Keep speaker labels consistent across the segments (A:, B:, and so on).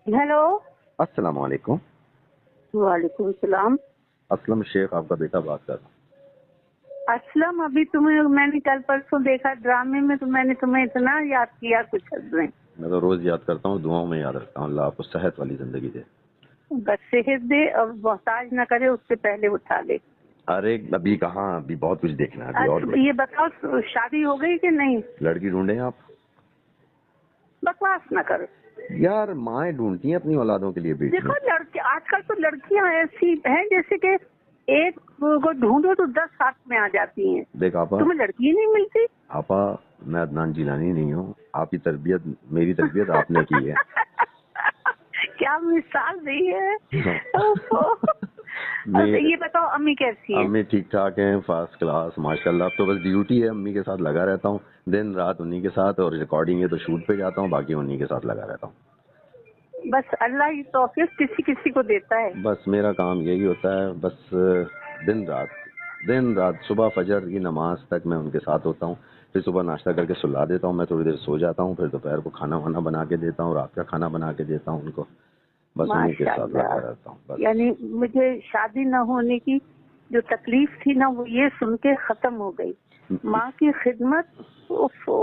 A: Hello.
B: अस्सलाम वालेकुम।
A: वालेकुम सलाम।
B: असलम शेख आपका बेटा बात कर रहा
A: असलम, अभी तुम्हें मैंने कल परसों देखा ड्रामे में, तो मैंने तुम्हें इतना याद किया कुछ हद नहीं।
B: हूँ। मैं तो रोज याद करता हूँ, दुआओं में याद रखता हूँ। अल्लाह आपको सेहत वाली जिंदगी दे।
A: बस सेहत दे और मोहताज न करे, उससे पहले उठा ले।
B: अरे अभी कहाँ, अभी बहुत कुछ देखना है, अभी और
A: अच्छा, ये
B: देखना
A: बताओ शादी हो गई कि नहीं?
B: है। लड़की ढूंढे आप?
A: बकवास न करो।
B: यार माएँ ढूंढती हैं अपनी औलादों के लिए बेटियां।
A: देखो लड़की आजकल तो लड़कियां ऐसी हैं जैसे कि एक को ढूंढो तो 10 हाथ में आ जाती हैं।
B: देख आपा,
A: तुम्हें लड़की नहीं मिलती?
B: आपा मैं अदनान जिलानी नहीं हूँ। आपकी तरबियत, मेरी तरबियत आपने की है।
A: क्या मिसाल दी है। ओफो।
B: मैं,
A: ये बताओ अम्मी कैसी हैं?
B: अम्मी ठीक ठाक हैं, फर्स्ट क्लास माशाल्लाह। अब तो बस ड्यूटी है, अम्मी के साथ लगा रहता हूँ दिन रात उन्हीं के साथ, और रिकॉर्डिंग है तो शूट पे जाता हूँ, बाकी उन्हीं के साथ लगा रहता हूँ।
A: बस अल्लाह ही तौफीक किसी किसी को देता है।
B: बस मेरा काम यही होता है, बस दिन रात, दिन रात सुबह फजर की नमाज तक मैं उनके साथ होता हूँ। फिर सुबह नाश्ता करके सुला देता हूँ, मैं थोड़ी देर सो जाता हूँ, फिर दोपहर को खाना वाना बना के देता हूँ, रात का खाना बना के देता हूँ उनको। बस उन्हीं के साथ
A: माशाल्लाह।
B: लगा रहता हूँ बस।
A: यानी मुझे शादी न होने की जो तकलीफ थी ना, वो ये सुन के खत्म हो गई। माँ की खिदमत, ओफो,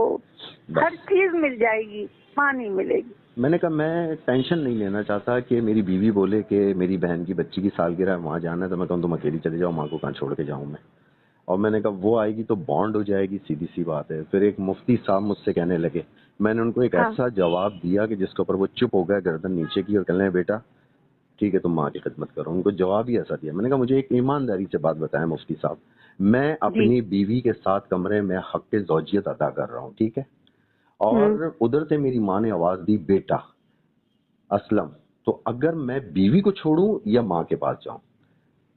A: हर
B: बस
A: चीज मिल जाएगी, माँ नहीं मिलेगी।
B: मैंने कहा मैं टेंशन नहीं लेना चाहता कि मेरी बीवी बोले कि मेरी बहन की बच्ची की सालगिरह है, वहाँ जाना है, तो मैं कहूँ तुम अकेली चले जाओ, माँ को कहाँ छोड़ के जाऊँ मैं। और मैंने कहा वो आएगी तो बॉन्ड हो जाएगी, सीधी सी बात है। फिर एक मुफ्ती साहब मुझसे कहने लगे, मैंने उनको एक
A: हाँ।
B: ऐसा जवाब दिया कि जिसके ऊपर वो चुप हो गए, गर्दन नीचे की, और कहने लगे बेटा ठीक है तुम माँ की खिदमत करो। उनको जवाब ही ऐसा दिया। मैंने कहा मुझे एक ईमानदारी से बात बताएं मुफ्ती साहब, मैं
A: जी।
B: अपनी बीवी के साथ कमरे में हक के ज़ौजियत अदा कर रहा हूँ, ठीक है,
A: हम्म।
B: और उधर से मेरी माँ ने आवाज दी बेटा असलम, तो अगर मैं बीवी को छोड़ूं या माँ के पास जाऊं?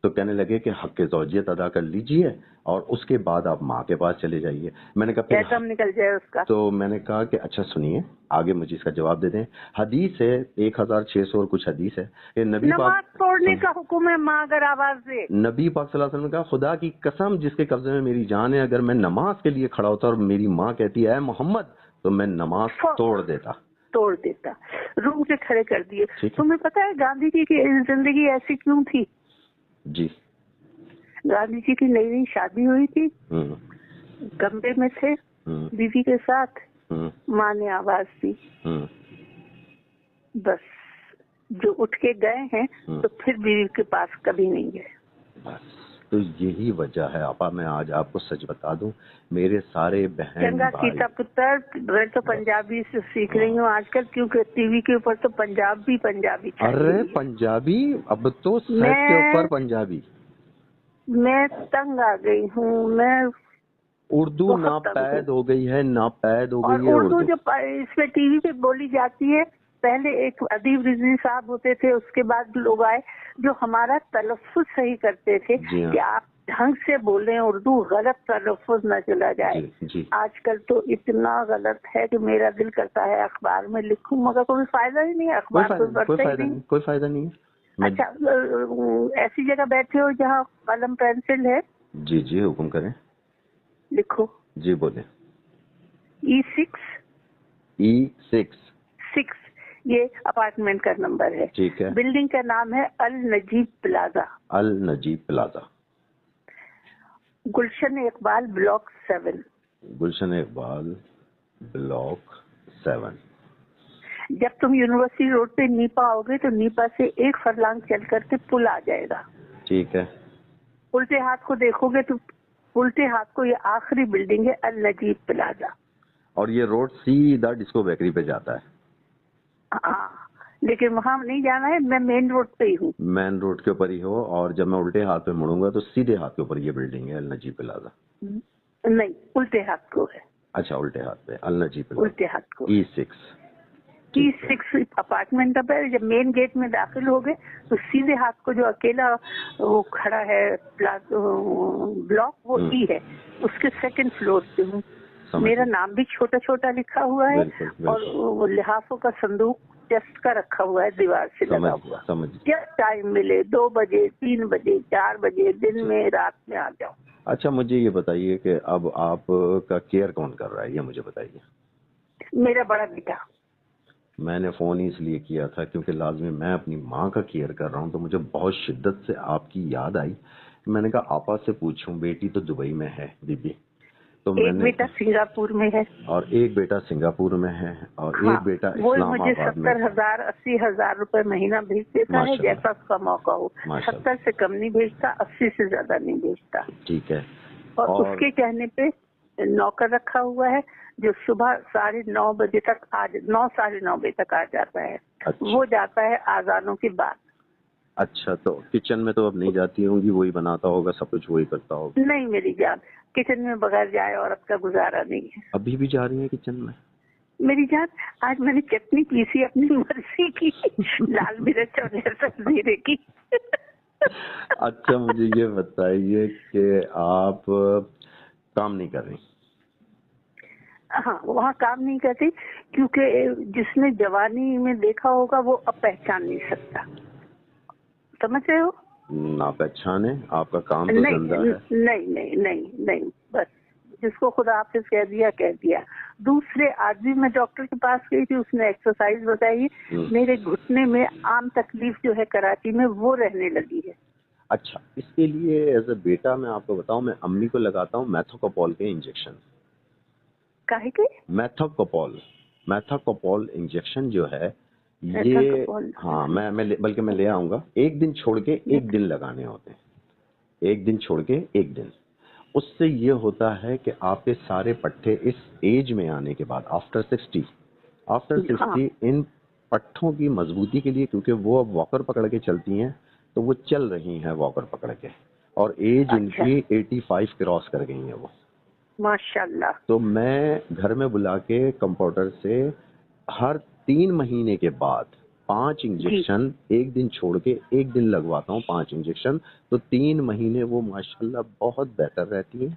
B: तो कहने लगे कि हक ज़ौजियत अदा कर लीजिए और उसके बाद आप माँ के पास चले जाइए। मैंने कहा फिर
A: क्या कम निकल जाए उसका।
B: तो मैंने कहा कि अच्छा सुनिए, आगे मुझे इसका जवाब दे दें। हदीस है 1600 और कुछ हदीस है कि नबी पाक
A: नमाज तोड़ने
B: सुन,
A: का हुक्म है माँ अगर आवाज दे।
B: नबी पाक सल्लल्लाहु अलैहि वसल्लम ने कहा खुदा की कसम जिसके कब्जे में मेरी जान है, अगर मैं नमाज के लिए खड़ा होता और मेरी माँ कहती है मोहम्मद, तो मैं नमाज तोड़ देता।
A: तोड़ देता। रूम से खड़े कर दिए।
B: ठीक है
A: तुम्हें पता है गांधी जी की जिंदगी ऐसी क्यों थी?
B: जी।
A: गांधी जी की नई नई शादी हुई थी,
B: हम्म
A: कमरे में थे
B: हम्म
A: बीवी के साथ,
B: हम्म
A: माँ ने आवाज दी,
B: हम्म
A: बस जो उठ के गए हैं
B: हम्म।
A: तो फिर बीवी के पास कभी नहीं गए।
B: बस तो यही वजह है आपा। मैं आज आपको सच बता दूं, मेरे सारे बहन
A: चंगा
B: भाई,
A: सीता पुत्र। मैं तो
B: बस
A: पंजाबी से सीख रही
B: हाँ।
A: हूँ आजकल, क्योंकि टीवी के ऊपर तो पंजाबी छाई
B: अरे
A: हुई है।
B: पंजाबी, अब तो सेट के ऊपर
A: मैं
B: पंजाबी।
A: मैं तंग आ गई हूँ। मैं
B: उर्दू
A: बहुत तंग हूँ।
B: नापैद हो गई है, नापैद हो
A: और
B: गई है
A: उर्दू
B: उर्दू।
A: जो इसमें टीवी पे बोली जाती है, पहले एक अदीब रिजवी साहब होते थे, उसके बाद लोग आए जो हमारा तलफ्फुज सही करते थे
B: जी हाँ।
A: कि आप ढंग से बोलें उर्दू, गलत तलफ्फुज न चला जाए।
B: जी जी।
A: आजकल तो इतना गलत है कि मेरा दिल करता है अखबार में लिखूं, मगर कोई फायदा ही नहीं है,
B: कोई
A: अखबार
B: फायदा
A: कोई
B: नहीं, कोई
A: पढ़ता ही
B: फायदा
A: नहीं।
B: नहीं, कोई फायदा नहीं है। मैं,
A: अच्छा, ऐसी जगह बैठे हो जहाँ कलम पेंसिल है,
B: जी जी हुक्म करें।
A: लिखो।
B: जी बोले।
A: E6
B: E6।
A: 6, ये अपार्टमेंट का नंबर है।
B: ठीक है।
A: बिल्डिंग का नाम है अल नजीब प्लाजा,
B: अल नजीब प्लाजा,
A: गुलशन इकबाल ब्लॉक 7।
B: गुलशन इकबाल ब्लॉक 7।
A: जब तुम यूनिवर्सिटी रोड पे नीपा आओगे तो नीपा से एक फरलांग चल करके पुल आ जाएगा।
B: ठीक है।
A: उल्टे हाथ को देखोगे तो उल्टे हाथ को ये आखिरी बिल्डिंग है अल नजीब प्लाजा।
B: और ये रोड सीधा डिस्को बेकरी पे जाता है?
A: हाँ, लेकिन वहां नहीं जाना है, मैं मेन रोड पे ही हूँ।
B: मेन रोड के ऊपर ही हो, और जब मैं उल्टे हाथ पे मुड़ूंगा तो सीधे हाथ के ऊपर ये बिल्डिंग है अल नजीब प्लाजा।
A: नहीं, उल्टे हाथ को है।
B: अच्छा उल्टे हाथ पे अल नजीब प्लाजा।
A: उल्टे हाथ को
B: E6। ठीक है।
A: E6 अपार्टमेंट नंबर है। जब मेन गेट में दाखिल हो गए तो सीधे हाथ को जो अकेला वो खड़ा है ब्लॉक, वो
B: हम्म,
A: E है, उसके सेकंड फ्लोर पे हूँ।
B: समझ
A: मेरा
B: गया।
A: नाम भी छोटा छोटा लिखा हुआ है,
B: बिल्कुल
A: और
B: बिल्कुल।
A: वो लिहाफों का संदूक टेस्ट का रखा हुआ है दीवार से लगा
B: समझ
A: हुआ।
B: समझ।
A: जब टाइम मिले 2 बजे, 3 बजे, 4 बजे, दिन
B: जी।
A: में, रात में आ जाओ।
B: अच्छा मुझे ये बताइए कि अब आप का केयर कौन कर रहा है, ये मुझे बताइए।
A: मेरा बड़ा बेटा।
B: मैंने फ़ोन इसलिए किया था क्योंकि लाज़मी मैं अपनी माँ का केयर कर रहा हूँ, तो मुझे बहुत शिद्दत से आपकी याद आई। मैंने कहा आपा से पूछूं, बेटी तो दुबई में है बीबी, तो
A: एक
B: मैंने
A: बेटा सिंगापुर में है
B: और एक बेटा सिंगापुर में है और
A: हाँ,
B: एक बेटा
A: वो मुझे
B: इस्लामाबाद में।
A: 70,000 80,000 रुपए महीना भेज देता है,
B: माशाल्लाह,
A: जैसा उसका मौका हो।
B: माशाल्लाह,
A: 70 से कम नहीं भेजता, 80 से ज्यादा नहीं भेजता।
B: ठीक है।
A: और
B: और
A: उसके कहने पे नौकर रखा हुआ है जो सुबह 9:30 बजे तक 9 9:30 बजे तक आ जाता है।
B: अच्छा,
A: वो जाता है आजानों के बाद।
B: अच्छा, तो किचन में तो अब नहीं जाती होंगी, वही बनाता होगा, सब कुछ वही करता होगा।
A: नहीं मेरी जान, किचन में बगैर जाए औरत का गुजारा नहीं है।
B: अभी भी जा रही है किचन में?
A: मेरी जान, आज मैंने चटनी पीसी अपनी मर्जी की, लाल मिर्च और लहसुन जीरे की।
B: अच्छा, मुझे ये बताइए कि आप काम नहीं कर रही?
A: हाँ, वहाँ काम नहीं करती क्योंकि जिसने जवानी में देखा होगा वो अब पहचान नहीं सकता। समझ रहे हो?
B: ना पहचाने, आपका काम तो
A: नहीं
B: जिंदा है।
A: नहीं नहीं नहीं नहीं, बस जिसको खुदा हाफिज कह दिया कह दिया। दूसरे आज भी मैं डॉक्टर के पास गई थी, उसने एक्सरसाइज बताई, मेरे घुटने में आम तकलीफ जो है कराची में वो रहने लगी है।
B: अच्छा, इसके लिए एज ए बेटा मैं आपको बताऊं, मैं अम्मी को लगाता हूँ मैथोकोपोल के इंजेक्शन।
A: काहे के?
B: मैथोकोपोल, मैथोकोपोल इंजेक्शन जो है
A: ऐसा
B: ये,
A: कपोल?
B: हाँ बल्कि मैं ले आऊंगा। एक दिन छोड़ के एक दिन लगाने होते हैं, एक दिन छोड़ के एक दिन। उससे ये होता है कि आपके सारे पट्टे इस एज में आने के बाद आफ्टर 60, आफ्टर
A: हाँ
B: 60 इन पट्टों की मजबूती के लिए, क्योंकि वो अब वॉकर पकड़ के चलती हैं, तो वो चल रही हैं वॉकर पकड़ के, और एज
A: अच्छा,
B: इनकी 85 क्रॉस कर गई है वो।
A: माशाल्लाह।
B: तो मैं घर में बुला के कंपाउंडर से हर 3 महीने के बाद 5
A: जी,
B: इंजेक्शन, एक दिन छोड़ के एक दिन लगवाता हूँ 5 इंजेक्शन। तो 3 महीने वो माशाल्लाह बहुत बेहतर रहती है।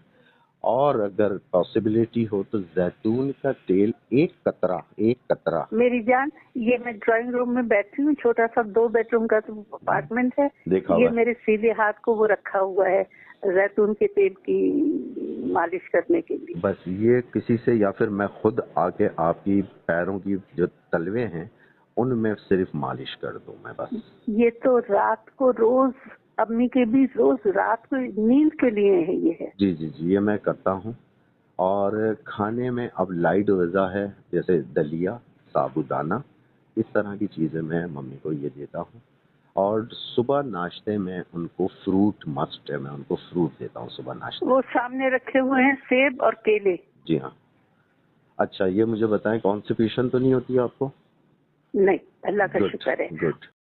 B: और अगर पॉसिबिलिटी हो तो जैतून का तेल एक कतरा
A: मेरी जान, ये मैं ड्राइंग रूम में बैठी हूँ, छोटा सा 2 बेडरूम का तो अपार्टमेंट है।
B: देखा
A: ये
B: हुआ है।
A: मेरे सीधे हाथ को वो रखा हुआ है जैतून के तेल की मालिश करने के लिए।
B: बस ये किसी से या फिर मैं खुद आके आपकी पैरों की जो तलवे हैं उनमें सिर्फ मालिश कर दूं मैं बस।
A: ये तो रात को रोज, अम्मी के भी रोज रात को नींद के लिए है ये है।
B: जी जी जी, ये मैं करता हूँ। और खाने में अब लाइट ग़िज़ा है, जैसे दलिया, साबूदाना, इस तरह की चीज़ें मैं मम्मी को ये देता हूँ। और सुबह नाश्ते में उनको फ्रूट मस्ट है, मैं उनको फ्रूट देता हूँ सुबह नाश्ते
A: वो
B: में।
A: सामने रखे हुए हैं सेब और केले।
B: जी हाँ। अच्छा, ये मुझे बताएं कॉन्स्टिपेशन तो नहीं होती है आपको?
A: नहीं, अल्लाह का
B: गुड,
A: शुक्र है।
B: गुड।